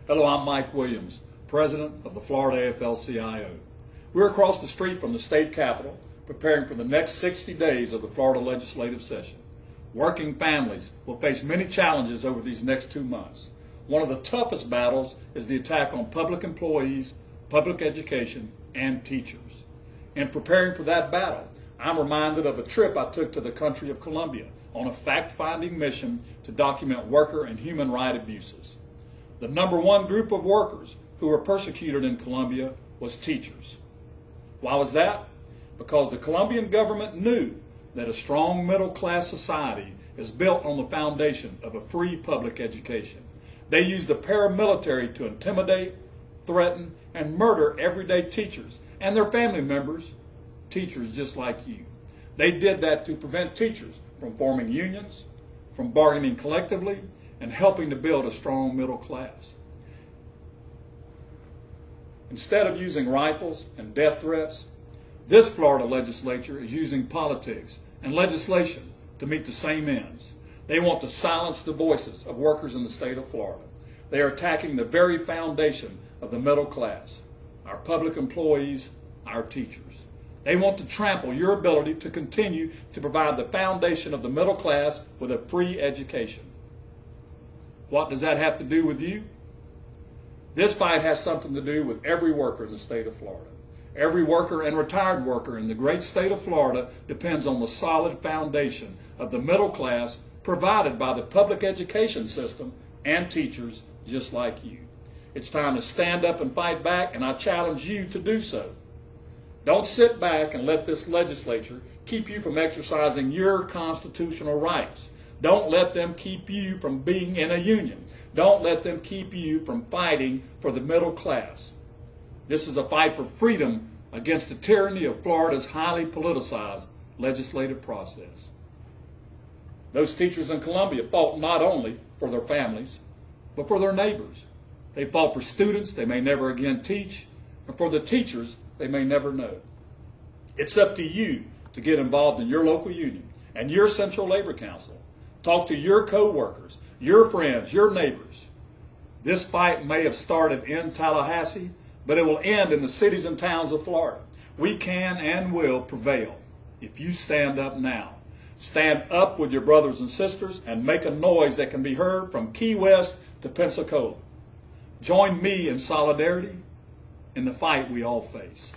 Hello, I'm Mike Williams, President of the Florida AFL-CIO. We're across the street from the state capitol, preparing for the next 60 days of the Florida legislative session. Working families will face many challenges over these next 2 months. One of the toughest battles is the attack on public employees, public education, and teachers. In preparing for that battle, I'm reminded of a trip I took to the country of Colombia on a fact-finding mission to document worker and human rights abuses. The number one group of workers who were persecuted in Colombia was teachers. Why was that? Because the Colombian government knew that a strong middle-class society is built on the foundation of a free public education. They used the paramilitary to intimidate, threaten, and murder everyday teachers and their family members, teachers just like you. They did that to prevent teachers from forming unions, from bargaining collectively, and helping to build a strong middle class. Instead of using rifles and death threats, this Florida legislature is using politics and legislation to meet the same ends. They want to silence the voices of workers in the state of Florida. They are attacking the very foundation of the middle class, our public employees, our teachers. They want to trample your ability to continue to provide the foundation of the middle class with a free education. What does that have to do with you? This fight has something to do with every worker in the state of Florida. Every worker and retired worker in the great state of Florida depends on the solid foundation of the middle class provided by the public education system and teachers just like you. It's time to stand up and fight back, and I challenge you to do so. Don't sit back and let this legislature keep you from exercising your constitutional rights. Don't let them keep you from being in a union. Don't let them keep you from fighting for the middle class. This is a fight for freedom against the tyranny of Florida's highly politicized legislative process. Those teachers in Colombia fought not only for their families, but for their neighbors. They fought for students they may never again teach, and for the teachers they may never know. It's up to you to get involved in your local union and your Central Labor Council. Talk to your co-workers, your friends, your neighbors. This fight may have started in Tallahassee, but it will end in the cities and towns of Florida. We can and will prevail if you stand up now. Stand up with your brothers and sisters and make a noise that can be heard from Key West to Pensacola. Join me in solidarity in the fight we all face.